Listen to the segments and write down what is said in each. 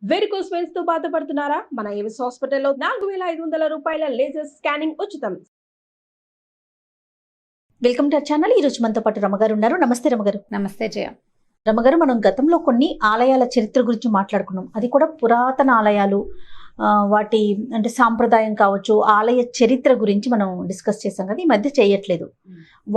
Varicose veins తో బాధపడుతున్నారా? మన ఏవిస్ హాస్పిటల్లో 4500 రూపాయల లేజర్ స్కానింగ్ ఉచితం. Welcome to our channel. ఈ రోజు మనతో పాటు రమగారు ఉన్నారు. నమస్తే రమగారు. నమస్తే జయ. రమగారు, మనం గతంలో కొన్ని ఆలయాల చరిత్ర గురించి మాట్లాడుకున్నాం. అది కూడా పురాతన ఆలయాలు, వాటి అంటే సాంప్రదాయం కావచ్చు, ఆలయ చరిత్ర గురించి మనం డిస్కస్ చేసాం కదా. ఈ మధ్య చేయట్లేదు.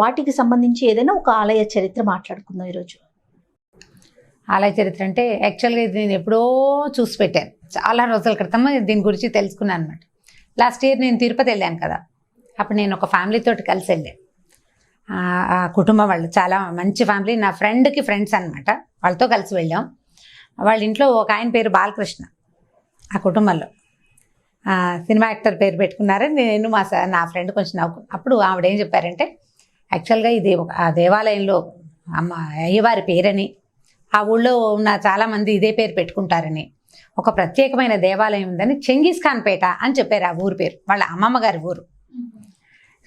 వాటికి సంబంధించి ఏదైనా ఒక ఆలయ చరిత్ర మాట్లాడుకుందాం ఈరోజు. ఆలయ చరిత్ర అంటే యాక్చువల్గా ఇది నేను ఎప్పుడో చూసి పెట్టాను, చాలా రోజుల క్రితం దీని గురించి తెలుసుకున్నాను అనమాట. లాస్ట్ ఇయర్ నేను తిరుపతి వెళ్ళాను కదా, అప్పుడు నేను ఒక ఫ్యామిలీతో కలిసి వెళ్ళాను. ఆ కుటుంబం వాళ్ళు చాలా మంచి ఫ్యామిలీ, నా ఫ్రెండ్కి ఫ్రెండ్స్ అనమాట. వాళ్ళతో కలిసి వెళ్ళాం. వాళ్ళ ఇంట్లో ఒక ఆయన పేరు బాలకృష్ణ, ఆ కుటుంబంలో సినిమా యాక్టర్ పేరు పెట్టుకున్నారని నేను నా ఫ్రెండ్ కొంచెం నవ్వుకు. అప్పుడు ఆవిడ ఏం చెప్పారంటే, యాక్చువల్గా ఇది ఆ దేవాలయంలో అయ్యవారి పేరని, ఆ ఊళ్ళో ఉన్న చాలామంది ఇదే పేరు పెట్టుకుంటారని, ఒక ప్రత్యేకమైన దేవాలయం ఉందని చెంగీస్ ఖాన్ పేట అని చెప్పారు. ఆ ఊరు పేరు వాళ్ళ అమ్మమ్మ గారి ఊరు.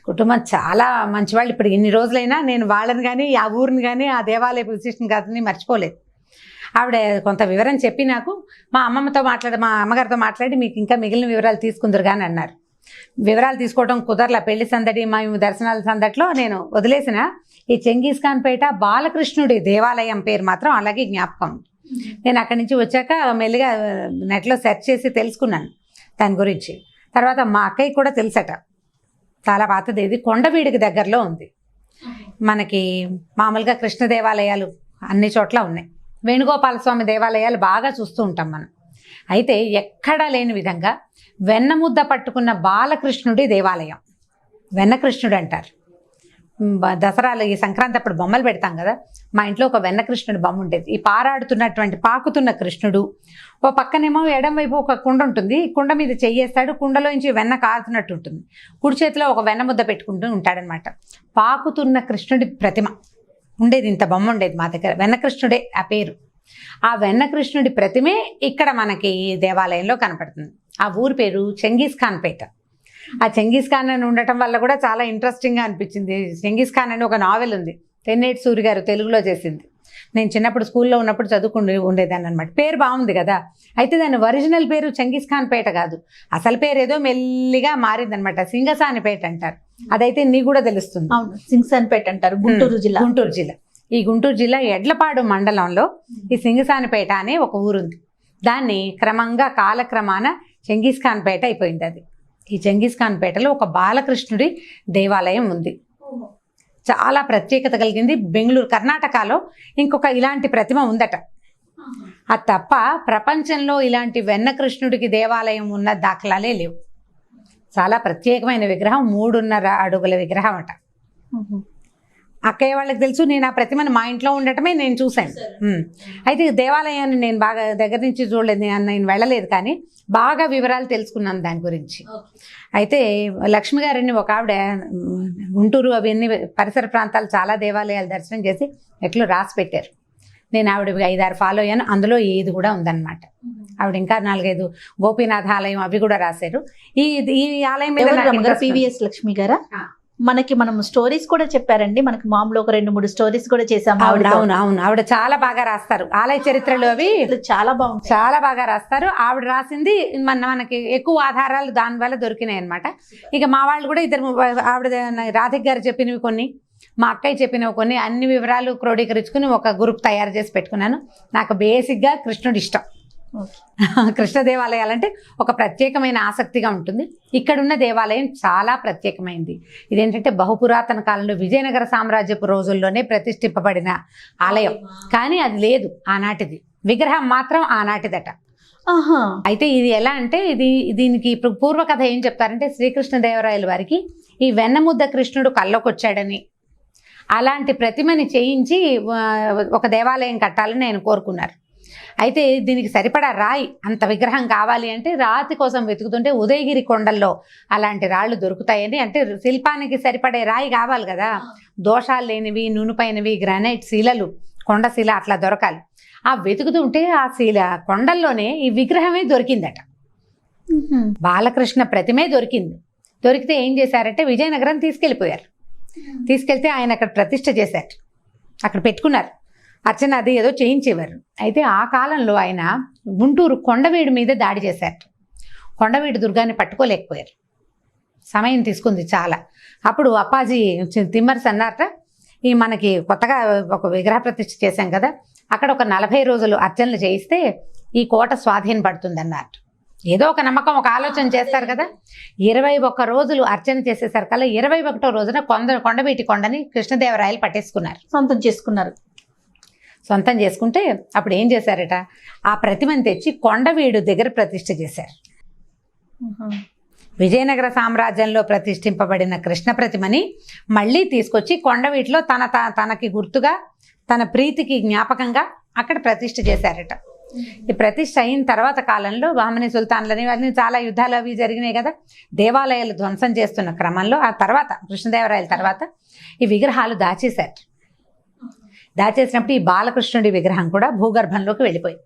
కుటుంబం చాలా మంచివాళ్ళు. ఇప్పుడు ఇన్ని రోజులైనా నేను వాళ్ళని కానీ ఆ ఊరిని కానీ ఆ దేవాలయ విశిష్టం కాదని మర్చిపోలేదు. ఆవిడ కొంత వివరం చెప్పి నాకు మా అమ్మగారితో మాట్లాడి మీకు ఇంకా మిగిలిన వివరాలు తీసుకుందరు కానీ అన్నారు. వివరాలు తీసుకోవడం కుదరలా, పెళ్లి సందడి మేము దర్శనాల సందట్లో నేను వదిలేసిన ఈ చెంగీస్ ఖాన్ పేట బాలకృష్ణుడి దేవాలయం పేరు మాత్రం అలాగే జ్ఞాపకం. నేను అక్కడి నుంచి వచ్చాక మెల్లిగా నెట్లో సెర్చ్ చేసి తెలుసుకున్నాను దాని గురించి. తర్వాత మా అక్కయ్య కూడా తెలుసట, చాలా పాతది. ఇది కొండవీడికి దగ్గరలో ఉంది. మనకి మామూలుగా కృష్ణ దేవాలయాలు అన్ని చోట్ల ఉన్నాయి, వేణుగోపాల స్వామి దేవాలయాలు బాగా చూస్తూ ఉంటాం మనం. అయితే ఎక్కడా లేని విధంగా వెన్నముద్ద పట్టుకున్న బాలకృష్ణుడి దేవాలయం, వెన్నకృష్ణుడు అంటారు. దసరాలు ఈ సంక్రాంతి అప్పుడు బొమ్మలు పెడతాం కదా, మా ఇంట్లో ఒక వెన్నకృష్ణుడి బొమ్మ ఉండేది. ఈ పాకుతున్న కృష్ణుడు, ఓ పక్కనేమో ఎడం వైపు ఒక కుండ ఉంటుంది, కుండ మీద చెయ్యేస్తాడు, కుండలోంచి వెన్న కారుతున్నట్టు ఉంటుంది, కుడి చేతిలో ఒక వెన్న ముద్ద పెట్టుకుంటూ ఉంటాడనమాట. పాకుతున్న కృష్ణుడి ప్రతిమ ఉండేది, ఇంత బొమ్మ ఉండేది మా దగ్గర. వెన్నకృష్ణుడే ఆ పేరు. ఆ వెన్నకృష్ణుడి ప్రతిమే ఇక్కడ మనకి ఈ దేవాలయంలో కనపడుతుంది. ఆ ఊరి పేరు చెంగీస్ ఖాన్ పేట. ఆ చెంగీస్ ఖాన్ అని ఉండటం వల్ల కూడా చాలా ఇంట్రెస్టింగ్గా అనిపించింది. చెంగీస్ ఖాన్ అని ఒక నావెల్ ఉంది, తెన్నేటి సూరి గారు తెలుగులో చేసింది. నేను చిన్నప్పుడు స్కూల్లో ఉన్నప్పుడు చదువుకుని ఉండేదాన్ని అనమాట. పేరు బాగుంది కదా. అయితే దాని ఒరిజినల్ పేరు చెంగీస్ ఖాన్ పేట కాదు, అసలు పేరు ఏదో మెల్లిగా మారిందనమాట, సింగసానిపేట అంటారు. అదైతే నీకు కూడా తెలుస్తుంది. అవును, సింగసానిపేట అంటారు, గుంటూరు జిల్లా. ఈ గుంటూరు జిల్లా ఎడ్లపాడు మండలంలో ఈ సింగసానిపేట అనే ఒక ఊరుంది. దాన్ని క్రమంగా కాలక్రమాన చెంగీస్ ఖాన్ పేట అయిపోయింది. అది ఈ చెంగీస్ ఖాన్ పేటలో ఒక బాలకృష్ణుడి దేవాలయం ఉంది, చాలా ప్రత్యేకత కలిగింది. బెంగళూరు కర్ణాటకలో ఇంకొక ఇలాంటి ప్రతిమ ఉందట. అది తప్ప ప్రపంచంలో ఇలాంటి వెన్నకృష్ణుడికి దేవాలయం ఉన్న దాఖలాలే లేవు. చాలా ప్రత్యేకమైన విగ్రహం, 3.5 అడుగుల విగ్రహం అట. అక్కయ్య వాళ్ళకి తెలుసు, నేను ఆ ప్రతిమను మా ఇంట్లో ఉండటమే నేను చూశాను. అయితే దేవాలయాన్ని నేను బాగా దగ్గర నుంచి చూడలేదు, నేను వెళ్ళలేదు, కానీ బాగా వివరాలు తెలుసుకున్నాను దాని గురించి. అయితే లక్ష్మి గారిని ఒక ఆవిడ గుంటూరు అవన్నీ పరిసర ప్రాంతాలు చాలా దేవాలయాలు దర్శనం చేసి ఎట్లు రాసి పెట్టారు. నేను ఆవిడ 5-6 ఫాలో అయ్యాను, అందులో ఇది కూడా ఉందన్నమాట. ఆవిడ ఇంకా 4-5 గోపీనాథ ఆలయం అవి కూడా రాశారు. ఈ ఆలయం మీద పివిఎస్ లక్ష్మి గారా? మనం స్టోరీస్ కూడా చెప్పారండి. మనకి మామూలు ఒక 2-3 స్టోరీస్ కూడా చేసాము. అవును, ఆవిడ చాలా బాగా రాస్తారు ఆలయ చరిత్రలు, అవి చాలా బాగుంది, చాలా బాగా రాస్తారు. ఆవిడ రాసింది మనకి ఎక్కువ ఆధారాలు దాని వల్ల దొరికినాయి అనమాట. ఇక మా వాళ్ళు కూడా ఆవిడ రాధిక్ గారు చెప్పినవి కొన్ని, మా అక్కయ్య చెప్పినవి కొన్ని, అన్ని వివరాలు క్రోడీకరించుకుని ఒక గ్రూప్ తయారు చేసి పెట్టుకున్నాను. నాకు బేసిక్గా కృష్ణుడు ఇష్టం. కృష్ణ దేవాలయాలంటే ఒక ప్రత్యేకమైన ఆసక్తిగా ఉంటుంది. ఇక్కడున్న దేవాలయం చాలా ప్రత్యేకమైంది. ఇదేంటంటే బహుపురాతన కాలంలో విజయనగర సామ్రాజ్యపు రోజుల్లోనే ప్రతిష్ఠింపబడిన ఆలయం, కానీ అది లేదు ఆనాటిది. విగ్రహం మాత్రం ఆనాటిదట. అయితే ఇది ఎలా అంటే, దీనికి పూర్వకథ ఏం చెప్తారంటే, శ్రీకృష్ణదేవరాయల వారికి ఈ వెన్నముద్ద కృష్ణుడు కల్లోకొచ్చాడని, అలాంటి ప్రతిమని చేయించి ఒక దేవాలయం కట్టాలని ఆయన కోరుకున్నారు. అయితే దీనికి సరిపడా రాయి, అంత విగ్రహం కావాలి అంటే రాతి కోసం వెతుకుతుంటే ఉదయగిరి కొండల్లో అలాంటి రాళ్ళు దొరుకుతాయని, అంటే శిల్పానికి సరిపడే రాయి కావాలి కదా, దోషాలు లేనివి, నునుపైనవి, గ్రానైట్ శిలలు, కొండ శిల అట్లా దొరకాలి. ఆ వెతుకుతుంటే ఆ శిల కొండల్లోనే ఈ విగ్రహమే దొరికిందట. బాలకృష్ణ ప్రతిమే దొరికింది. దొరికితే ఏం చేశారంటే విజయనగరం తీసుకెళ్ళిపోయారు. తీసుకెళ్తే ఆయన అక్కడ ప్రతిష్ఠ చేశారు, అక్కడ పెట్టుకున్నారు. అర్చన అది ఏదో చేయించేవారు. అయితే ఆ కాలంలో ఆయన గుంటూరు కొండవీడు మీద దాడి చేశారు. కొండవీడు దుర్గాన్ని పట్టుకోలేకపోయారు, సమయం తీసుకుంది చాలా. అప్పుడు అప్పాజీ తిమ్మర్స్ అన్నారట, ఈ మనకి కొత్తగా ఒక విగ్రహ ప్రతిష్ఠ చేశాం కదా, అక్కడ ఒక 40 రోజులు అర్చనలు చేయిస్తే ఈ కోట స్వాధీన పడుతుంది అన్నారు. ఏదో ఒక నమ్మకం, ఒక ఆలోచన చేస్తారు కదా. 21 రోజులు అర్చన చేసేసరికల్లా 21వ రోజున కొండవీటి కొండని కృష్ణదేవరాయలు పట్టేసుకున్నారు, సొంతం చేసుకుంటే అప్పుడు ఏం చేశారట, ఆ ప్రతిమని తెచ్చి కొండవీడు దగ్గర ప్రతిష్ఠ చేశారు. విజయనగర సామ్రాజ్యంలో ప్రతిష్ఠింపబడిన కృష్ణ ప్రతిమని మళ్ళీ తీసుకొచ్చి కొండవీటిలో తనకి గుర్తుగా, తన ప్రీతికి జ్ఞాపకంగా అక్కడ ప్రతిష్ఠ చేశారట. ఈ ప్రతిష్ఠ అయిన తర్వాత కాలంలో బహమనీ సుల్తాన్లని అన్ని చాలా యుద్ధాలు అవి జరిగినాయి కదా, దేవాలయాలు ధ్వంసం చేస్తున్న క్రమంలో ఆ తర్వాత కృష్ణదేవరాయల తర్వాత ఈ విగ్రహాలు దాచేశారు. దాచేసినప్పుడు ఈ బాలకృష్ణుడి విగ్రహం కూడా భూగర్భంలోకి వెళ్ళిపోయింది.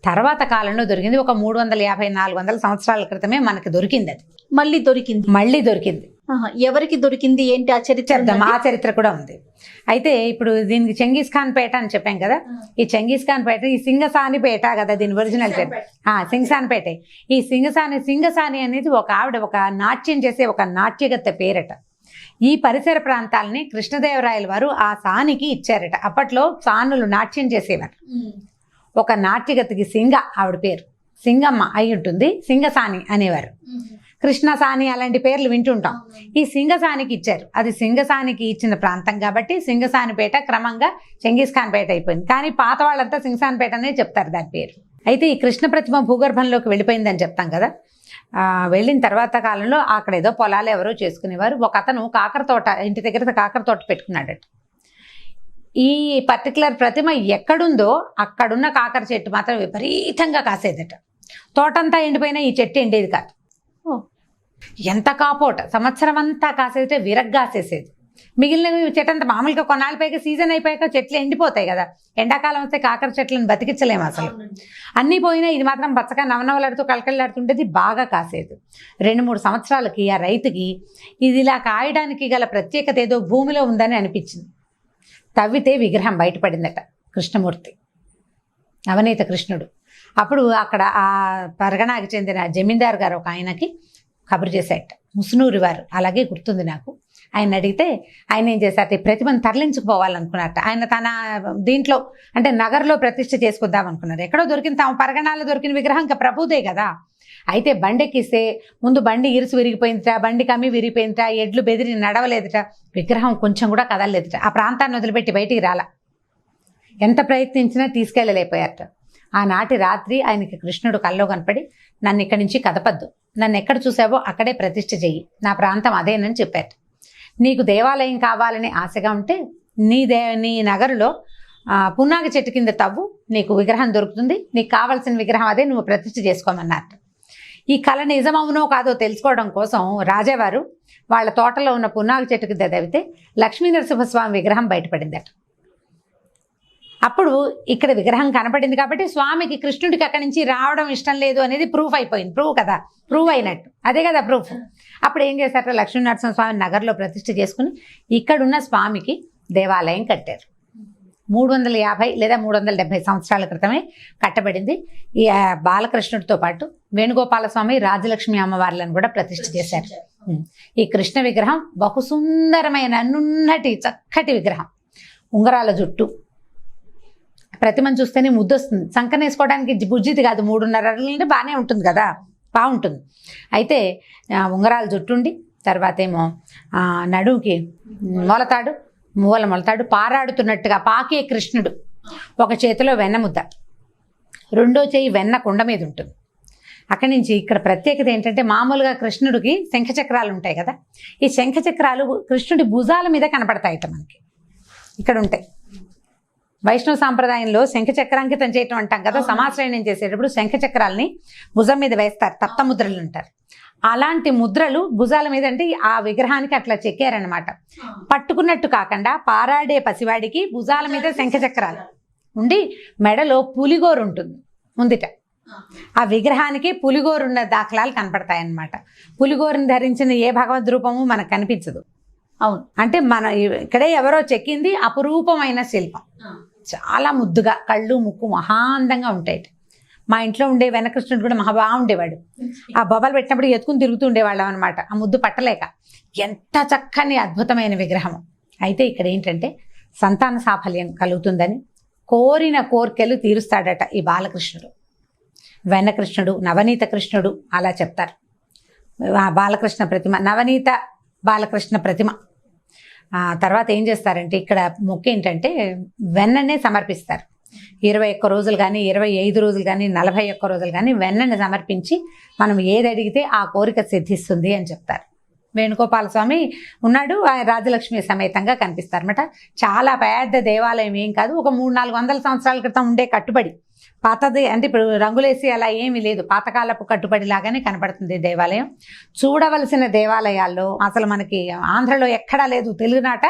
తర్వాత కాలంలో దొరికింది, ఒక 350-400 సంవత్సరాల క్రితమే మనకి దొరికింది. అది మళ్ళీ దొరికింది. ఎవరికి దొరికింది ఏంటి ఆ చరిత్ర? ఆ చరిత్ర కూడా ఉంది. అయితే ఇప్పుడు దీనికి చెంగీస్ ఖాన్ పేట అని చెప్పాం కదా, ఈ చెంగీస్ ఖాన్ పేట ఈ సింగసాని పేట కదా దీని ఒరిజినల్ పేరు. సింగసాని పేట. ఈ సింగసాని అనేది ఒక ఆవిడ ఒక నాట్యం చేసే ఒక నాట్యగత్తె పేరట. ఈ పరిసర ప్రాంతాలని కృష్ణదేవరాయల వారు ఆ సానికి ఇచ్చారట. అప్పట్లో సానులు నాట్యం చేసేవారు. ఒక నాట్యగతికి సింగ ఆవిడ పేరు, సింగమ్మ అయి ఉంటుంది, సింగసాని అనేవారు. కృష్ణసాని అలాంటి పేర్లు వింటుంటాం. ఈ సింగసానికి ఇచ్చారు. అది సింగసానికి ఇచ్చిన ప్రాంతం కాబట్టి సింగసానిపేట క్రమంగా చెంగీస్ ఖాన్ పేట అయిపోయింది. కానీ పాత వాళ్ళంతా సింగసానిపేట అనే చెప్తారు దాని పేరు. అయితే ఈ కృష్ణ ప్రతిమ భూగర్భంలోకి వెళ్ళిపోయిందని చెప్తాం కదా. వెళ్ళిన తర్వాత కాలంలో అక్కడ ఏదో పొలాలు ఎవరో చేసుకునేవారు. ఒక అతను కాకర తోట, ఇంటి దగ్గర కాకర తోట పెట్టుకున్నాడట. ఈ పర్టికులర్ ప్రతిమ ఎక్కడుందో అక్కడున్న కాకర చెట్టు మాత్రం విపరీతంగా కాసేదట. తోటంతా ఎండిపోయినా ఈ చెట్టు ఎండేది కాదు. ఎంత కాపోట, సంవత్సరం అంతా కాసేదే, విరగ్గాసేసేది. మిగిలిన చెట్టు అంతా మామూలుగా కొన్నాళ్ళ పైగా సీజన్ అయిపోయాక చెట్లు ఎండిపోతాయి కదా. ఎండాకాలం వస్తే కాకర చెట్లను బతికించలేము అసలు. అన్నీ పోయినా ఇది మాత్రం పచ్చగా నవనవలాడుతూ కలకలాడుతుండేది, బాగా కాసేది. 2-3 సంవత్సరాలకి ఆ రైతుకి ఇది ఇలా కాయడానికి గల ప్రత్యేకత ఏదో భూమిలో ఉందని అనిపించింది. తవ్వితే విగ్రహం బయటపడిందట, కృష్ణమూర్తి, నవనీత కృష్ణుడు. అప్పుడు అక్కడ ఆ పరగణాకి చెందిన జమీందారు గారు ఒక ఆయనకి కబురు చేశాట, ముసునూరి వారు, అలాగే గుర్తుంది నాకు. ఆయన అడిగితే ఆయన ఏం చేశారట, ఈ ప్రతిమను తరలించుకుపోవాలనుకున్నారట. ఆయన తన దీంట్లో అంటే నగర్లో ప్రతిష్ఠ చేసుకుందాం అనుకున్నారు. ఎక్కడో దొరికిన తమ పరగణాల్లో దొరికిన విగ్రహం ఇంకా ప్రభుదే కదా. అయితే బండెక్కిస్తే ముందు బండి ఇరుసు విరిగిపోయిందిట, బండి కమ్మి విరిగిపోయిందిట, ఎడ్లు బెదిరి నడవలేదుట, విగ్రహం కొంచెం కూడా కదలలేదుట. ఆ ప్రాంతాన్ని వదిలిపెట్టి బయటికి రాలా. ఎంత ప్రయత్నించినా తీసుకెళ్ళలేకపోయారట. ఆనాటి రాత్రి ఆయనకి కృష్ణుడు కల్లో కనపడి, నన్ను ఇక్కడి నుంచి కదపద్దు, నన్ను ఎక్కడ చూసావో అక్కడే ప్రతిష్ఠ చెయ్యి, నా ప్రాంతం అదేనని చెప్పారు. నీకు దేవాలయం కావాలని ఆశగా ఉంటే నీ నగరులో పున్నాగ చెట్టు కింద తవ్వు, నీకు విగ్రహం దొరుకుతుంది, నీకు కావాల్సిన విగ్రహం అదే, నువ్వు ప్రతిష్ఠ చేసుకోమన్నారు. ఈ కళ నిజమవునో కాదో తెలుసుకోవడం కోసం రాజావారు వాళ్ళ తోటలో ఉన్న పున్నాగ చెట్టు కింద తవ్వితే లక్ష్మీ నరసింహస్వామి విగ్రహం బయటపడిందట. అప్పుడు ఇక్కడ విగ్రహం కనపడింది కాబట్టి స్వామికి కృష్ణుడికి అక్కడి నుంచి రావడం ఇష్టం లేదు అనేది ప్రూఫ్ అయిపోయింది. ప్రూవ్ అయినట్టు, అదే కదా ప్రూఫ్. అప్పుడు ఏం చేశారో లక్ష్మీనరసింహస్వామి నగర్లో ప్రతిష్ఠ చేసుకుని ఇక్కడున్న స్వామికి దేవాలయం కట్టారు. 350 లేదా 370 సంవత్సరాల క్రితమే కట్టబడింది. ఈ బాలకృష్ణుడితో పాటు వేణుగోపాల స్వామి, రాజలక్ష్మి అమ్మవార్లను కూడా ప్రతిష్ఠ చేశారు. ఈ కృష్ణ విగ్రహం బహు సుందరమైన నున్నటి చక్కటి విగ్రహం, ఉంగరాల జుట్టు. ప్రతిమను చూస్తేనే ముద్దొస్తుంది. సంకనేసుకోవడానికి బుజ్జిది కాదు, 3.5 అడుగులంటే బాగానే ఉంటుంది కదా, బాగుంటుంది. అయితే ఉంగరాల జుట్టుండి, తర్వాత ఏమో నడుముకి మొలతాడు పారాడుతున్నట్టుగా పాకే కృష్ణుడు, ఒక చేతిలో వెన్న ముద్ద, రెండో చేయి వెన్న కుండ మీద ఉంటుంది. అక్కడి నుంచి ఇక్కడ ప్రత్యేకత ఏంటంటే, మామూలుగా కృష్ణుడికి శంఖచక్రాలు ఉంటాయి కదా, ఈ శంఖచక్రాలు కృష్ణుడి భుజాల మీద కనపడతాయట మనకి, ఇక్కడ ఉంటాయి. వైష్ణవ సాంప్రదాయంలో శంఖచక్రాంకితం చేయటం అంటాం కదా, సమాశ్రయణం చేసేటప్పుడు శంఖచక్రాలని భుజం మీద వేస్తారు, తప్తముద్రలు అంటారు. అలాంటి ముద్రలు భుజాల మీద అంటే ఆ విగ్రహానికి అట్లా చెక్కారనమాట. పట్టుకున్నట్టు కాకుండా పారాడే పసివాడికి భుజాల మీద శంఖచక్రాలు ఉండి మెడలో పులిగోరు ఉంటుంది ముందుట. ఆ విగ్రహానికి పులిగోరున్న దాఖలాలు కనపడతాయన్నమాట. పులిగోరుని ధరించిన ఏ భగవద్ రూపము మనకు కనిపించదు. అవును, అంటే మన ఇక్కడే ఎవరో చెక్కింది అపురూపమైన శిల్పం, చాలా ముద్దుగా, కళ్ళు ముక్కు మహాందంగా ఉంటాయి. మా ఇంట్లో ఉండే వెనకృష్ణుడు కూడా మహా బాగుండేవాడు. ఆ బొమ్మలు పెట్టినప్పుడు ఎత్తుకుని తిరుగుతూ ఉండేవాళ్ళం అనమాట, ఆ ముద్దు పట్టలేక. ఎంత చక్కని అద్భుతమైన విగ్రహం. అయితే ఇక్కడ ఏంటంటే సంతాన సాఫల్యం కలుగుతుందని, కోరిన కోరికలు తీరుస్తాడట ఈ బాలకృష్ణుడు. వెన్నకృష్ణుడు, నవనీత కృష్ణుడు అలా చెప్తారు. బాలకృష్ణ ప్రతిమ, నవనీత బాలకృష్ణ ప్రతిమ. తర్వాత ఏం చేస్తారంటే ఇక్కడ మొక్కు ఏంటంటే వెన్ననే సమర్పిస్తారు. 21 రోజులు కానీ 25 రోజులు కానీ 41 రోజులు కానీ వెన్నని సమర్పించి మనం ఏది అడిగితే ఆ కోరిక సిద్ధిస్తుంది అని చెప్తారు. వేణుగోపాల స్వామి ఉన్నాడు, ఆయన రాజలక్ష్మి సమేతంగా కనిపిస్తారన్నమాట. చాలా పెద్ద దేవాలయం ఏం కాదు, ఒక 300-400 సంవత్సరాల క్రితం ఉండే కట్టుబడి, పాతది అంటే ఇప్పుడు రంగులేసి అలా ఏమీ లేదు, పాతకాలపు కట్టుబడి లాగానే కనపడుతుంది దేవాలయం. చూడవలసిన దేవాలయాల్లో అసలు మనకి ఆంధ్రలో ఎక్కడా లేదు, తెలుగునాట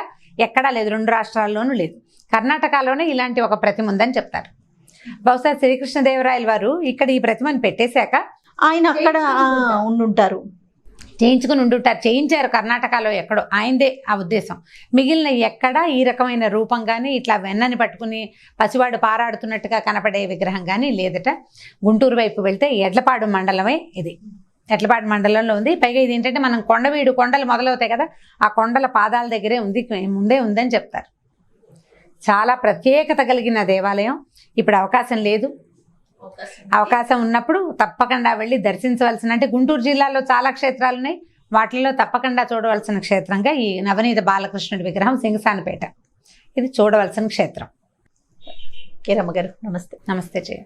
ఎక్కడా లేదు, 2 రాష్ట్రాల్లోనూ లేదు. కర్ణాటకలోనే ఇలాంటి ఒక ప్రతిమ ఉందని చెప్తారు. బహుశా శ్రీకృష్ణదేవరాయల వారు ఇక్కడ ఈ ప్రతిమను పెట్టేశాక ఆయన అక్కడ ఉండుంటారు, చేయించుకుని ఉండుంటారు, చేయించారు కర్ణాటకలో ఎక్కడో, ఆయనదే ఆ ఉద్దేశం. మిగిలిన ఎక్కడ ఈ రకమైన రూపం కానీ ఇట్లా వెన్నని పట్టుకుని పసివాడు పారాడుతున్నట్టుగా కనపడే విగ్రహం కానీ లేదట. గుంటూరు వైపు వెళ్తే ఎడ్లపాడు మండలమే ఇది, ఎడ్లపాడు మండలంలో ఉంది. పైగా ఇది ఏంటంటే మనం కొండలు మొదలవుతాయి కదా, ఆ కొండల పాదాల దగ్గరే ఉంది, ముందే ఉందని చెప్తారు. చాలా ప్రత్యేకత కలిగిన దేవాలయం. ఇప్పుడు అవకాశం లేదు, అవకాశం ఉన్నప్పుడు తప్పకుండా వెళ్ళి దర్శించవలసిన, అంటే గుంటూరు జిల్లాలో చాలా క్షేత్రాలు ఉన్నాయి, వాటిల్లో తప్పకుండా చూడవలసిన క్షేత్రంగా ఈ నవనీత బాలకృష్ణుడి విగ్రహం సింగసానపేట ఇది చూడవలసిన క్షేత్రం. కే రమ్మ గారు నమస్తే. నమస్తే జయ.